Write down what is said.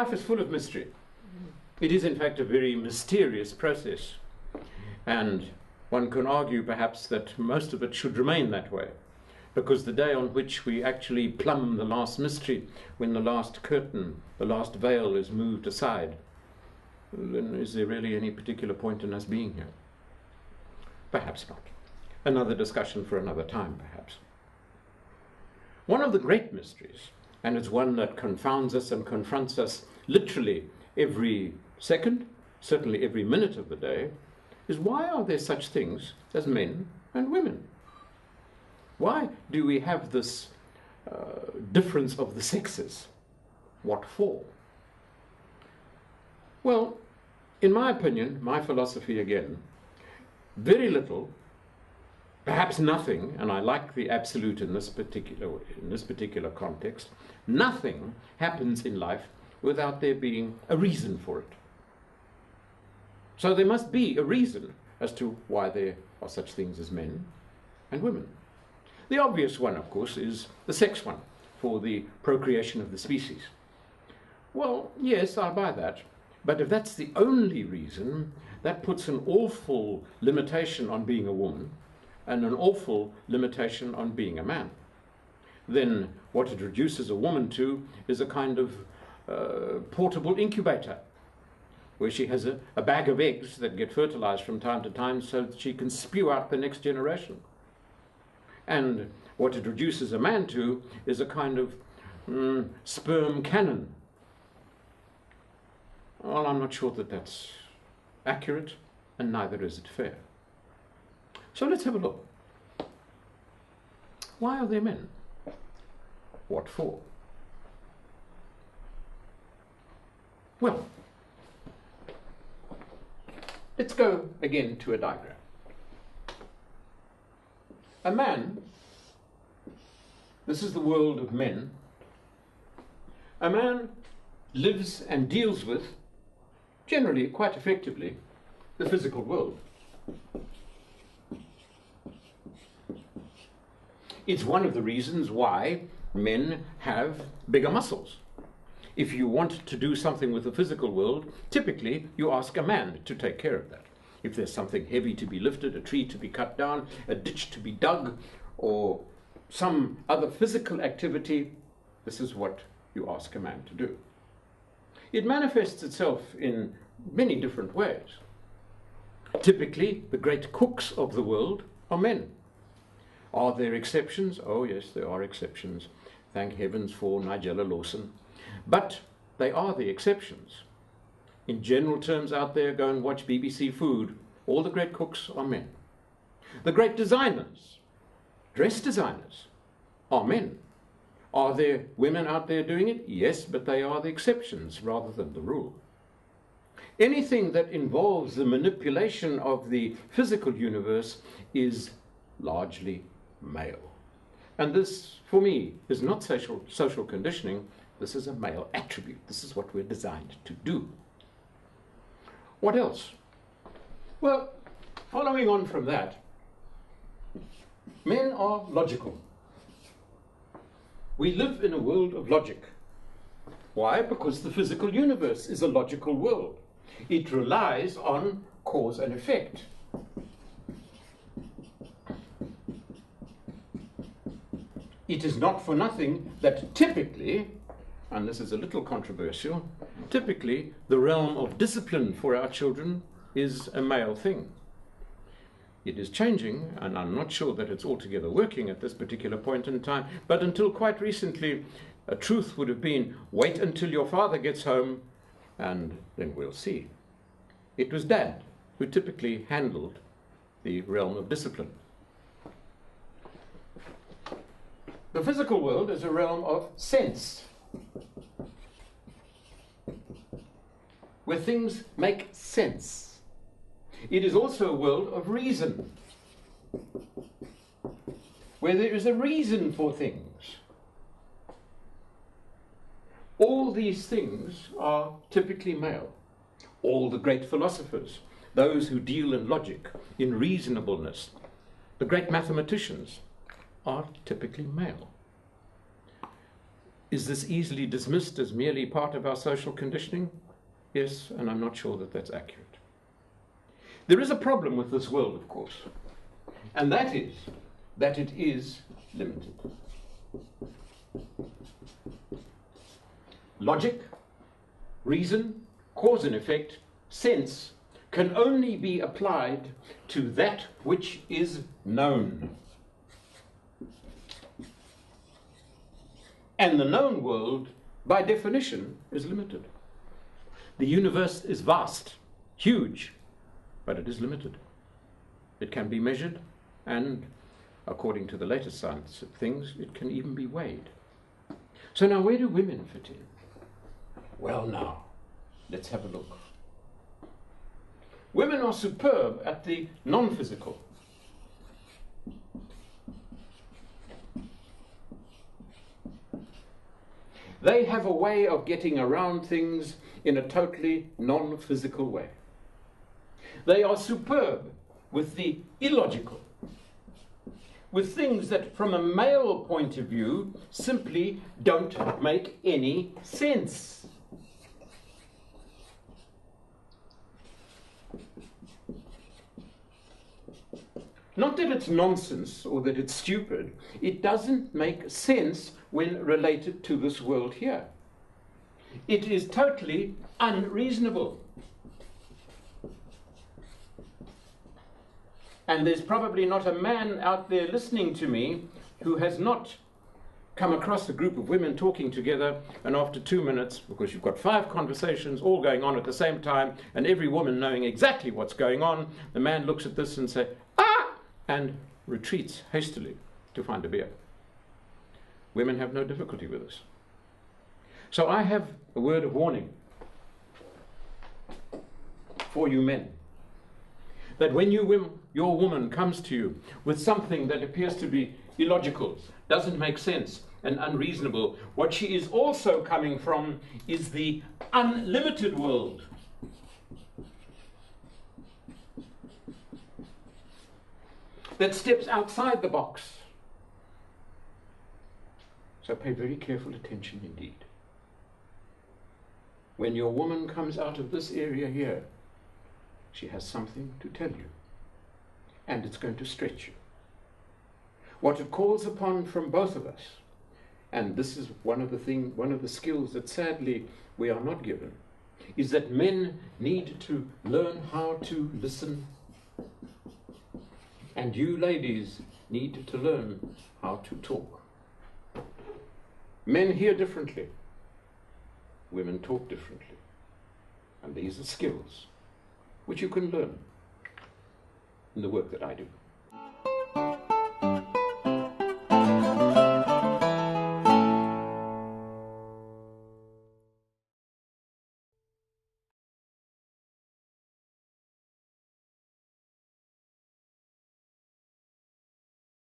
life is full of mystery. It is, in fact, a very mysterious process. And one can argue, perhaps, that most of it should remain that way. Because the day on which we actually plumb the last mystery, when the last curtain, the last veil is moved aside, then is there really any particular point in us being here? Perhaps not. Another discussion for another time, perhaps. One of the great mysteries, and it's one that confounds us and confronts us literally every second, certainly every minute of the day, is why are there such things as men and women? Why do we have this difference of the sexes? What for? Well, in my opinion, my philosophy again, very little, perhaps nothing, and I like the absolute in this particular context, nothing happens in life without there being a reason for it. So there must be a reason as to why there are such things as men and women. The obvious one, of course, is the sex one, for the procreation of the species. Well, yes, I'll buy that. But if that's the only reason, that puts an awful limitation on being a woman and an awful limitation on being a man. Then what it reduces a woman to is a kind of portable incubator, where she has a bag of eggs that get fertilized from time to time so that she can spew out the next generation. And what it reduces a man to is a kind of sperm cannon. Well, I'm not sure that that's accurate, and neither is it fair. So let's have a look. Why are there men? What for? Well, let's go again to a diagram. A man, this is the world of men. A man lives and deals with, generally quite effectively, the physical world. It's one of the reasons why men have bigger muscles. If you want to do something with the physical world, typically you ask a man to take care of that. If there's something heavy to be lifted, a tree to be cut down, a ditch to be dug, or some other physical activity, this is what you ask a man to do. It manifests itself in many different ways. Typically, the great cooks of the world are men. Are there exceptions? Oh yes, there are exceptions. Thank heavens for Nigella Lawson. But they are the exceptions. In general terms out there, go and watch BBC Food. All the great cooks are men. The great designers, dress designers, are men. Are there women out there doing it? Yes, but they are the exceptions rather than the rule. Anything that involves the manipulation of the physical universe is largely male. And this, for me, is not social conditioning. This is a male attribute. This is what we're designed to do. What else? Well, following on from that, men are logical. We live in a world of logic. Why? Because the physical universe is a logical world. It relies on cause and effect. It is not for nothing that typically, and this is a little controversial, typically the realm of discipline for our children is a male thing. It is changing, and I'm not sure that it's altogether working at this particular point in time, but until quite recently, a truth would have been, wait until your father gets home, and then we'll see. It was Dad who typically handled the realm of discipline. The physical world is a realm of sense, where things make sense. It is also a world of reason, where there is a reason for things. All these things are typically male. All the great philosophers, those who deal in logic, in reasonableness, the great mathematicians, are typically male. Is this easily dismissed as merely part of our social conditioning? Yes, and I'm not sure that that's accurate. There is a problem with this world, of course, and that is that it is limited. Logic, reason, cause and effect, sense can only be applied to that which is known. And the known world, by definition, is limited. The universe is vast, huge, but it is limited. It can be measured, and according to the latest science of things, it can even be weighed. So now, where do women fit in? Well, now, let's have a look. Women are superb at the non-physical. They have a way of getting around things in a totally non-physical way. They are superb with the illogical, with things that from a male point of view simply don't make any sense. Not that it's nonsense or that it's stupid. It doesn't make sense when related to this world here. It is totally unreasonable. And there's probably not a man out there listening to me who has not come across a group of women talking together, and after 2 minutes, because you've got 5 conversations all going on at the same time, and every woman knowing exactly what's going on, the man looks at this and says, "Ah!" and retreats hastily to find a beer. Women have no difficulty with this. So I have a word of warning for you men, that when your woman comes to you with something that appears to be illogical, doesn't make sense, and unreasonable, what she is also coming from is the unlimited world. That steps outside the box. So pay very careful attention indeed. When your woman comes out of this area here, she has something to tell you, and it's going to stretch you. What it calls upon from both of us, and this is one of the skills that sadly we are not given, is that men need to learn how to listen, and you ladies need to learn how to talk. Men hear differently, women talk differently, and these are skills which you can learn in the work that I do.